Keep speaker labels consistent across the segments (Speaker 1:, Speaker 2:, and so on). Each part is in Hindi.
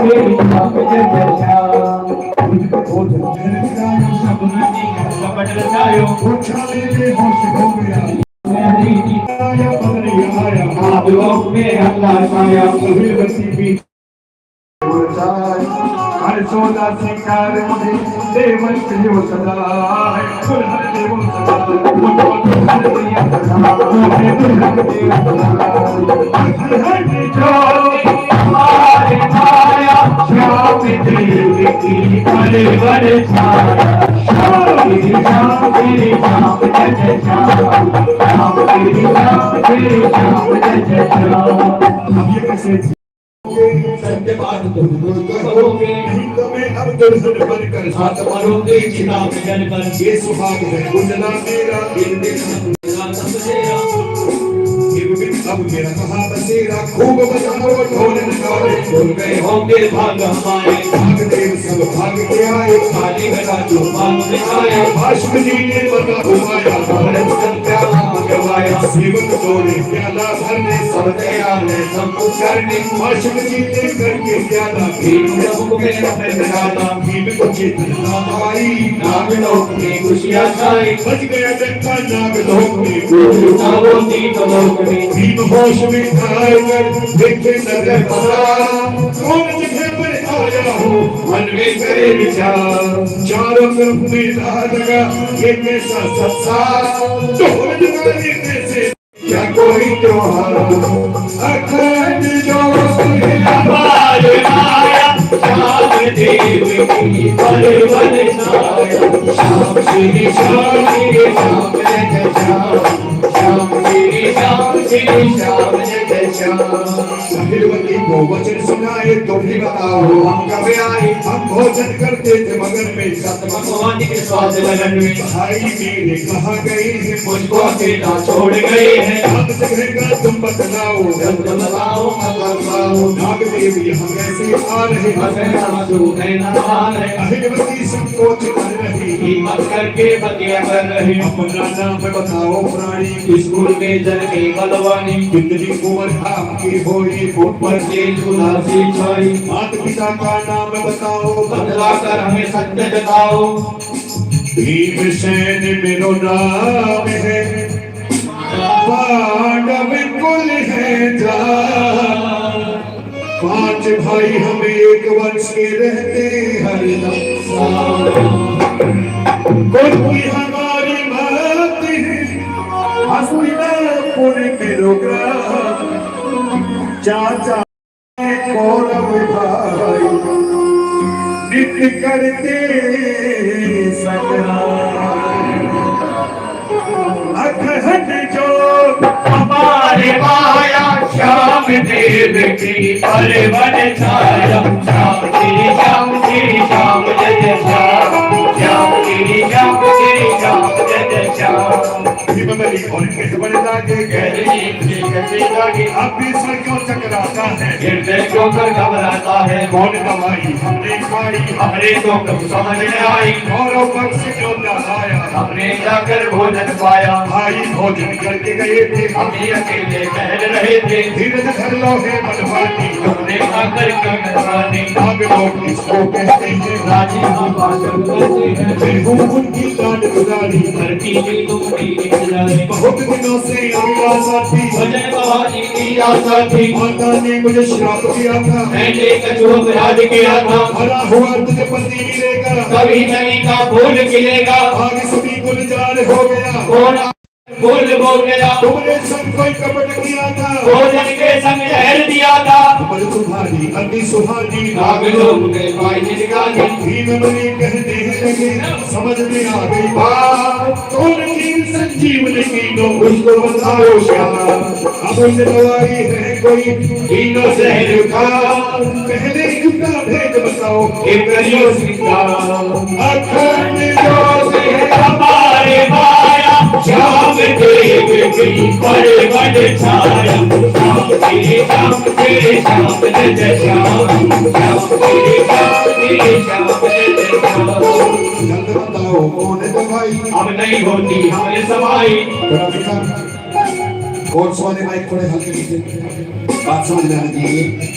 Speaker 1: तेरी छाप जय श्याम कपट रचायो उछाले होश हो गया आया पगड़ी आया आप लोग में अल्लाह छाया कबीर बसी भी हर सोदा सिंगार मुझे देवन प्रियो सदा है फुल हर देवो सदा मुझको हर दिया सदा मुझे दुल्हन दिया सदा हर जो हमारे माया श्याम देव की बड़े बड़े छाया श्याम तेरी श्याम तेरी श्याम जय जय श्याम श्याम तेरी श्याम तेरी श्याम जय जय श्याम। अब ये कैसे सत्य बात तुम कहोगे नहीं तो मैं अब दुल्हन बनकर साथ मरोगे चिनाब जलकर ये सुहाग है उजला मेरा इन दिन समझेगा अब मेरा कहाँ बसेरा खूब बजाओ ढोल नगाड़े ढोल गए होंगे भाग हमारे भाग देव सब भाग के आए खाली बता जो मांग दिखाया भाष्म जी ने बता घुमाया भारत संख्या मंगवाया सेवक तोड़े प्याला भरने सब तैयार है सब कुछ करने भाष्म जी ने करके प्याला भीम जब में लगाना भीम को चेतना आई नाग लोक में खुशियाँ छाई बच गया डंका नाग लोक में उठाओ तीन लोक में भीम होश में आकर देखे नजर बसा कौन जगह पर आया हो मन में करे विचार चारों तरफ में रहा जगह ये कैसा संसार ढोल नगाड़े कैसे क्या कोई त्योहार अखंड जोश हमारे माया श्याम देव की बड़े बड़े छाया श्याम श्री श्याम श्री श्याम जय जय श्याम श्याम श्री श्याम श्री श्याम जय जय श्याम। साहिरवती को वचन सुनाए तुम ही बताओ हम कब आए हम भोजन करते थे मगन में सत भगवान के स्वाद लगन में भाई मेरे कहाँ गए हैं मुझको अकेला छोड़ गए हैं हम जगह का तुम बतलाओ बताओ नाग देव यहाँ कैसे आ रहे अहिरवती संकोच कर रही हिम्मत करके बतिया कर रहे अपना नाम बताओ प्राणी स्कूल में जल के बलवानी कितनी उम्र आपकी होई ऊपर से उदासी छाई माता पिता का नाम बताओ बतला कर हमें सत्य बताओ भीमसेन मेरो नाम है पांडव कुल है जान पांच भाई हम एक वंश के रहते हरदम कोई हमारी बात है हस्तिनापुर के लोग चाचा कौरव भाई नित्य करते संग्राम अखंड जो हमारे माया श्याम देव की बड़े बड़े छाया श्याम तेरी श्याम तेरी श्याम जय जय श्याम श्याम तेरी श्याम तेरी श्याम जय जय श्याम। भीमबली और किस बड़े लागे गहरी कैसे लागे अब भी सर क्यों चकराता है हृदय क्यों कर घबराता है कौन दवाई हमने खाई हमने तो कब समझ में आई गौरव पक्ष क्यों आया हमने जाकर भोजन पाया भाई भोजन करके गए थे हम ही अकेले टहल रहे थे धीरज धर लो है मनवानी तुमने आकर क्यों नजरानी नाग लोग इसको कहते हैं राजी हम भाषण करते हैं फिर उनकी काट गुजारी धरती में तुमने बहुत दिनों से साथी भजन कहानी की आशा थी माता ने मुझे श्राप दिया था मैंने कछुआ राज किया था भरा हुआ तुझे पति मिलेगा कभी नहीं का फूल खिलेगा आगे सभी गुलजार हो गया बोल बोल गया तुमने सब कोई कपट किया था भोजन के संग जहर दिया था बल सुहानी अति सुहानी नाग लोग ने भाई निगाही भीमबली कहते हैं लगे समझ में आ गई बात कौन की संजीवनी की तो उसको बताओ श्याम अब उसे दवाई है कोई तीनों शहर का पहले इसका भेद बताओ एक करियो सिंगा अखंड जो से हमारे माया श्याम देव की बड़े बड़े छाया श्याम तेरे श्याम जय जय श्याम श्याम तेरे श्याम जय जय श्याम। जल्द बताओ कौन है भाई अब नहीं होती हमने समाई कौन सा वाले माइक थोड़े हल्के नीचे बात समझ में आ रही है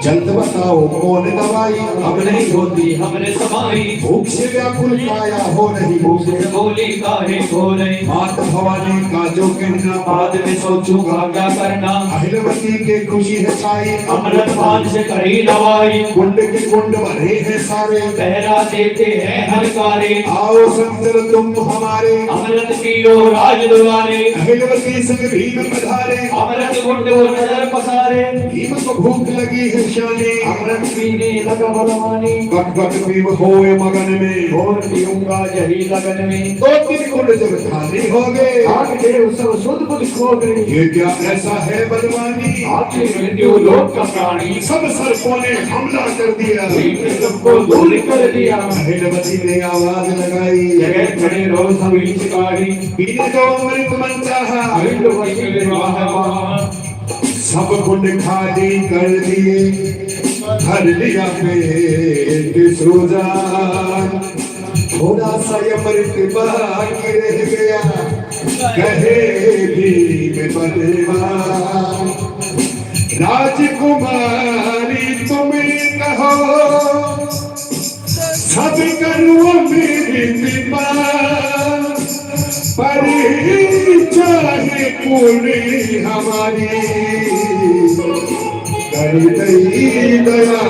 Speaker 2: जल्द बताओ कौन दवाई
Speaker 1: अब नहीं होती हमने समाई
Speaker 2: भूख से व्याकुल काया हो रही
Speaker 1: भूख से बोली काहे हो रही
Speaker 2: मात भवानी का जो कहना
Speaker 1: बाद में सोचूंगा क्या करना
Speaker 2: अहिलवती के खुशी है छाई
Speaker 1: अमृत पान से करी दवाई
Speaker 2: कुंड के कुंड भरे हैं सारे
Speaker 1: पहरा देते हैं हलकारे
Speaker 2: आओ संतर तुम हमारे
Speaker 1: अमृत पियो राज दुआरे
Speaker 2: अहिलवती संग भीम पधारे
Speaker 1: अमृत कुंड वो नजर पसारे
Speaker 2: भीम को भूख लगी है शाने
Speaker 1: अमृत पीने लगा बलवानी
Speaker 2: बक बक पीव होए मगन में
Speaker 1: और पीऊंगा यही लगन में
Speaker 2: दो तीन कुंड जब खाली हो गए
Speaker 1: आग देव सब शुद्ध बुद्ध खो गए
Speaker 2: ये क्या ऐसा है बलवानी
Speaker 1: आखिर मृत्यु लोक का प्राणी
Speaker 2: सब सर्पों ने हमला कर दिया
Speaker 1: भीम सबको दूर कर दिया
Speaker 2: अहिलवती ने आवाज लगाई
Speaker 1: जगह खड़े रहो सभी शिकारी
Speaker 2: पीने को अमृत मन चाहा
Speaker 1: अहिलवती विवाह वहाँ
Speaker 2: सब कुंड खाली कर दिए भर लिया पेट सुजान थोड़ा सा अमृत बाकी रह गया कहे भीम बलवान राजकुमारी तुम कहो सब करूँ अमृत पान पर चाहे पूरी हमारी कर दई दया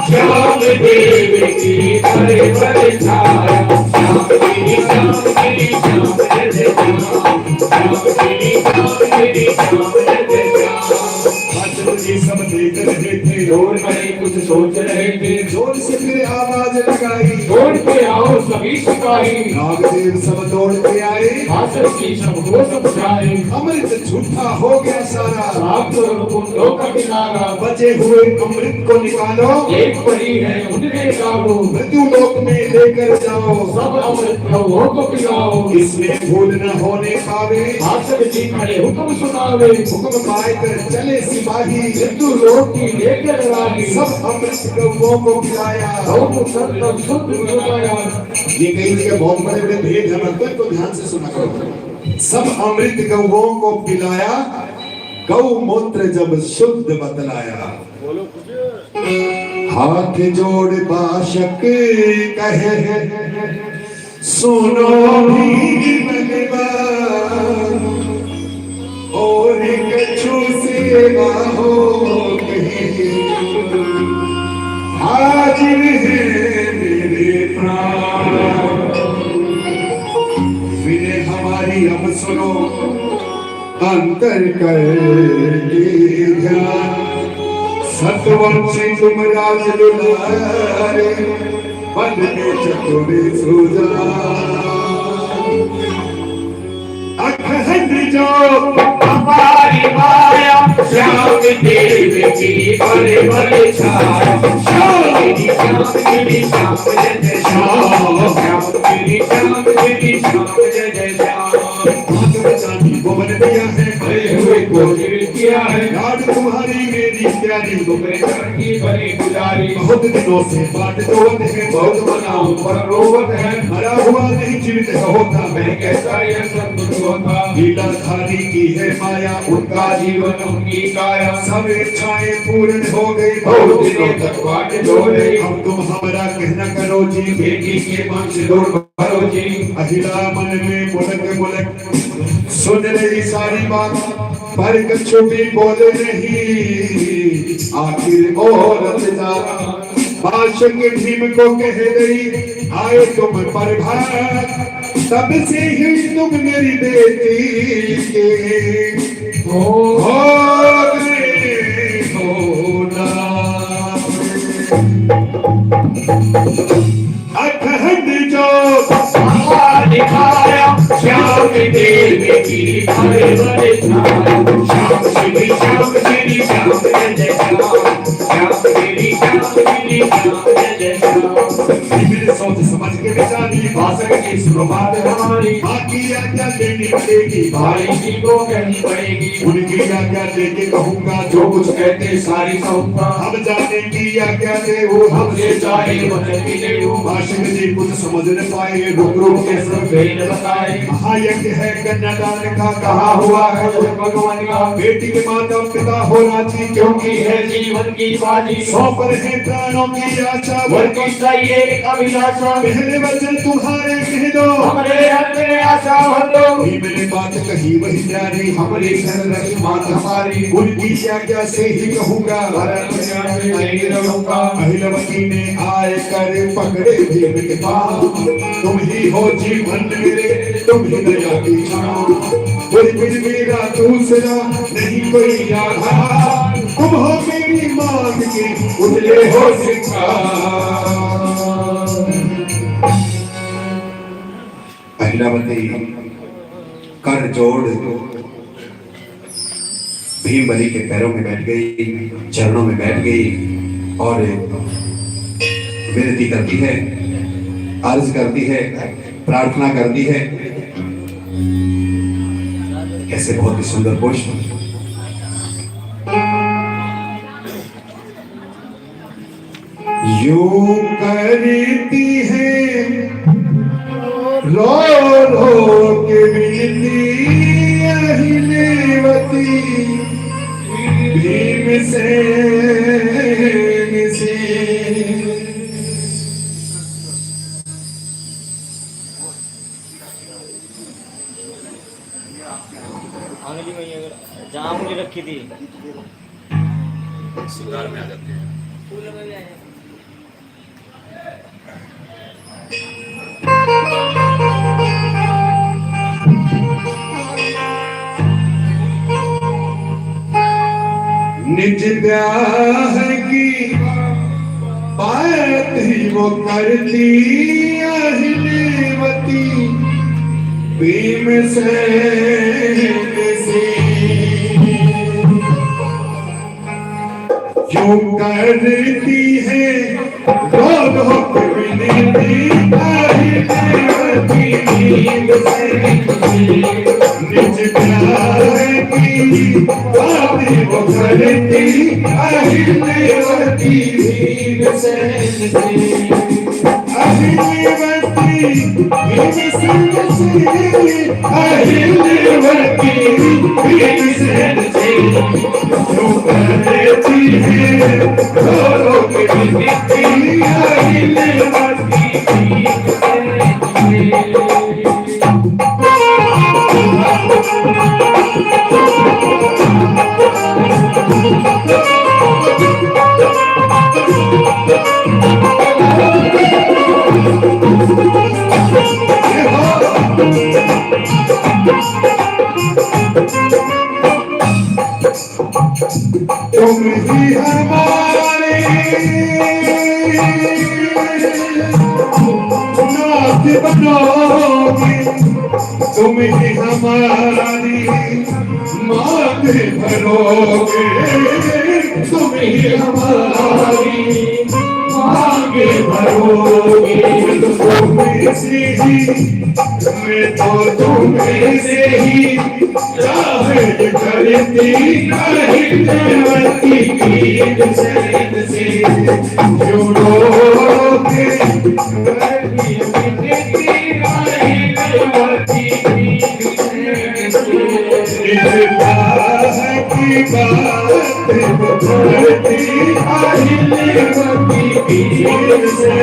Speaker 1: श्याम देव की बड़े बड़े छाया श्याम तेरी श्याम तेरी श्याम जय जय श्याम तेरी श्याम तेरी श्याम जय जय श्याम
Speaker 2: ये सब देख रहे थे
Speaker 1: जोर में कुछ सोच रहे थे
Speaker 2: जोर से फिर आवाज लगाई
Speaker 1: दौड़ के आओ सभी सिपाही
Speaker 2: नागदेव सब दौड़ के आए
Speaker 1: भाषण की सबको समझाए
Speaker 2: अमृत झूठा हो गया सारा
Speaker 1: साफ करो कुंडों का किनारा
Speaker 2: बचे हुए अमृत को निकालो
Speaker 1: एक परी है उनमें डालो
Speaker 2: मृत्यु लोक में लेकर जाओ
Speaker 1: सब अमृत प्रभुओं को पिलाओ
Speaker 2: इसमें भूल न होने पावे
Speaker 1: भाषण जी खड़े हुक्म सुनावे
Speaker 2: हुक्म पाए कर चले सिपाही
Speaker 1: मृत्यु लोक की लेकर राही
Speaker 2: सब अमृत गौओं को पिलाया
Speaker 1: गौ सत्य शुद्ध सुनाया
Speaker 2: ये कई जगह बहुत बड़े बड़े भेद है मतलब तो ध्यान से सुना करो सब अमृत गौओं को पिलाया गौ मूत्र जब शुद्ध बतलाया हाथ जोड़ बाशक कहे सुनो भी बलवान और कछु सेवा हो कहीं हाजिर है मेरे प्राण विनय हमारी अब सुनो अंतर करके ध्यान सतवंशी तुम राज दुलारे बन के चतुरे सुजा अखंड जो
Speaker 1: हमारी माया श्याम देव की बड़े बड़े छाया श्याम तेरी श्याम तेरी श्याम जय जय श्याम श्याम तेरी श्याम तेरी श्याम जय जय श्याम
Speaker 2: को बन दिया है
Speaker 1: भरे हुए को जीवित किया है
Speaker 2: लाड तुम्हारी मेरी प्यारी
Speaker 1: तुम्हें चरण की बड़ी गुजारी
Speaker 2: बहुत दिनों से बाट जोड़ते हैं
Speaker 1: बहुत मनाऊं पर रोवत है
Speaker 2: मरा हुआ नहीं जीवित होता
Speaker 1: मैं कैसा यह सब कुछ होता
Speaker 2: लीला धारी की है माया
Speaker 1: उनका जीवन उनकी काया
Speaker 2: सब इच्छाएं पूर्ण हो गई
Speaker 1: बहुत दिनों तक बाट जोड़े
Speaker 2: अब तुम हमारा कहना करो जी
Speaker 1: बेटी के मन से दूर भरो जी
Speaker 2: अहिला मन में मुलक मुलक सुन रही सारी बात पर कछु भी बोले नहीं आखिर औरत जाना बादशाह भीम को कह गई आए तुम पर भात तब से ही तुम मेरी बेटी के हो अखंड जो
Speaker 1: दिखाया श्याम देव की बड़े बड़े छाया श्याम श्री श्याम जय जय श्याम श्याम श्री श्याम श्री श्याम जय जय श्याम
Speaker 2: मेरे सोच समझ के विचारी
Speaker 1: भाषण की सुनो बात हमारी,
Speaker 2: बाकी आज्ञा देनी पड़ेगी,
Speaker 1: भाई जी को कहनी पड़ेगी,
Speaker 2: उनकी आज्ञा देके कहूंगा
Speaker 1: जो कुछ कहते सारी कहूंगा,
Speaker 2: हम जाने की आज्ञा दे वो
Speaker 1: हमसे चाहे वचन की दे वो,
Speaker 2: भाषण जी कुछ समझ न पाए, रुक रुक के सब
Speaker 1: वेद बताए,
Speaker 2: महायज्ञ है कन्यादान का
Speaker 1: कहा
Speaker 2: कहा
Speaker 1: हुआ है भगवान का,
Speaker 2: बेटी के माता पिता हो राजी
Speaker 1: क्योंकि है जीवन की बाजी,
Speaker 2: सौंप रहे प्राणों की आशा,
Speaker 1: वर की चाहिए अभिलाषा,
Speaker 2: पहले वचन तुम्हारे कह दो,
Speaker 1: हमारे हक में आशा भर दो,
Speaker 2: ये मैंने बात कही वही प्यारी,
Speaker 1: हमारी सरल मात हमारी,
Speaker 2: उनकी आज्ञा से ही कहूंगा, अहिलवती ने आए कर पकड़े भीम के पास, तुम ही हो जीवन मेरे, तुम ही दया की छांव, कोई कुछ मेरा दूसरा नहीं कोई आधार, तुम हो मेरी मांग के उजले हो सिंगार। अहिलावती कर जोड़ भीम बली के पैरों में बैठ गई, चरणों में बैठ गई और विनती करती है, अर्ज करती है, प्रार्थना करती है। कैसे बहुत ही सुंदर पुष्प, यूं करती है रो रो के मिलती अहिलवती भीम से
Speaker 3: आंगली में अगर जहाँ उंगली रखी थी
Speaker 4: सिंगार में आ जाते हैं।
Speaker 3: फूल में भी आए।
Speaker 2: निज ब्याह की बात ही वो करती अहिलवती भीम से क्यों करती है रोग विनती अहिलवती भीम से निज प्यार की बात वो करती अहिलवती भीम से अहिलवती भीम से अहिलवती भीम से जो करती है रो के विनती अहिलवती भीम से। तुम ही हमारे नाथ बनोगे, तुम ही हमारी मांग भरोगे, तुम ही हमारी मांग भरोगे, तुम्हें से ही मैं तो तुम्हें से ही चाहे करती अहिलवती भीम से क्यों रोके अहिलवती भीम से की बात करती अहिलवती भीम से।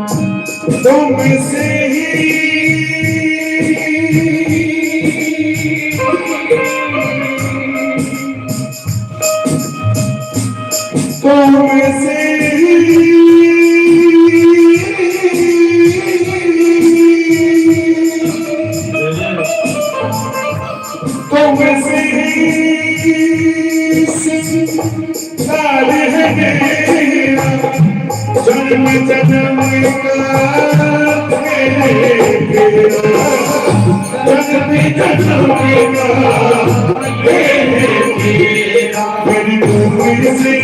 Speaker 2: तुमसे ही तुमसे तुमसे प्यार है मेरा जन्म जन्म का जन्म जन्म का मेरी तुमसे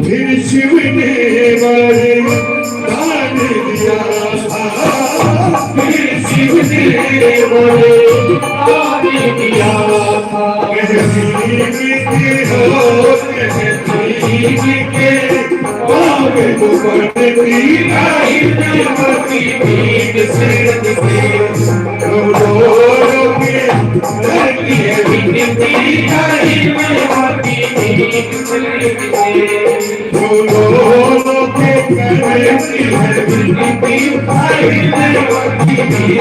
Speaker 2: फिर शिव ने वरदान दिया था फिर शिव ने वरदान दिया था तहसीब के हो तहसीब के पावे तो पड़ती आई मती पीठ से रो के धरती है बिनती आई मती पीठ से बोलो के करती है बिनती आई मती पीठ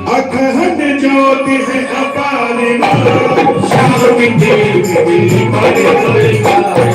Speaker 2: अखंड ज्योति है अपार शांति देवी बड़े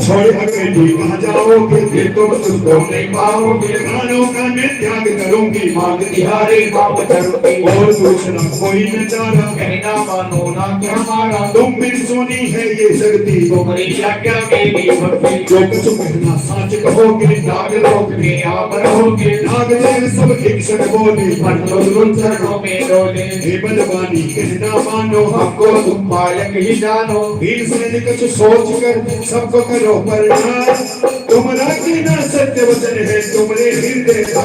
Speaker 2: छोड़ अकेली कहाँ जाओगे फिर तुम सुखो नहीं पाओगे प्राणों का मैं त्याग करूंगी मांग तिहारे बाप धरूंगी और दूसरा कोई न जाना कहना मानो ना क्या मारा तुम मेरी सोनी है ये शक्ति तुम्हारी आज्ञा मेरी भक्ति जो कुछ कहना सच कहोगे नाग लोक में आप रहोगे नाग देव सब एक संग बोले पर तो चरणों में डोले हे बलवानी कहना मानो हमको तुम बालक ही जानो वीर से कुछ सोच कर सबको करो तुम्हारा की ना सत्य वचन है तुम्हारे हृदय का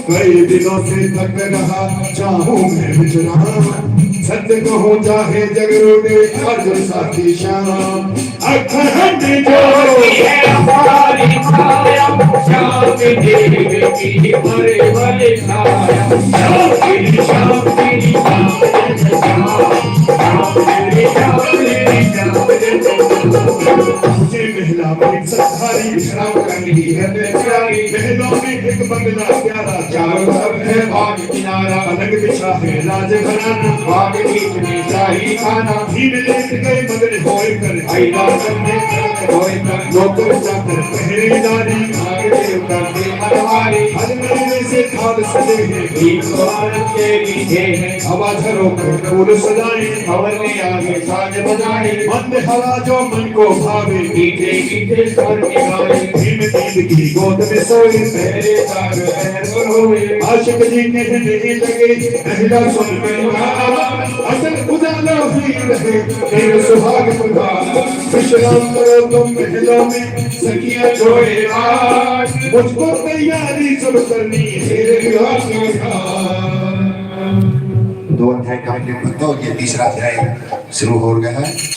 Speaker 2: कई दिनों से थक रहा चाहूं मैं विचरा सत्य कहूं चाहे जगरूदे अर्ज साथी श्याम अखंड ज्योति है हमारी छाया श्याम देवी की भरे भले छाया श्याम तेरी महिला में सत्तारी विश्राम करनी है बेचारी महलों में एक बंगला प्यारा चारों तरफ है बाग किनारा अलग बिछा है राज घराना बाग बीच में शाही खाना भीम लेट गए मगन होए कर आईना करने होए कर नौकर चाकर पहरेदारी आगे करते हरवारी हरमरे से थाल सजे हैं भीम द्वार के नीचे है हवा झरों पर फूल सजाए हवन में आगे साज बजाए मंद हवा जो मन मन को भावे
Speaker 1: मीठे मीठे स्वर के गाए
Speaker 2: भीम नींद की गोद में सोए
Speaker 1: तेरे साग ऐर होए
Speaker 2: आशिक जी कहने लगे पहला सुन मेरा असल उजाला ही रहे तेरे सुहाग खुदा विश्राम करो तुम महलों में सखियां जोड़े आज मुझको तैयारी सब करनी तेरे विवाह के
Speaker 4: दो अध्याय कंप्लीट करते हो, ये तीसरा अध्याय शुरू हो गया है।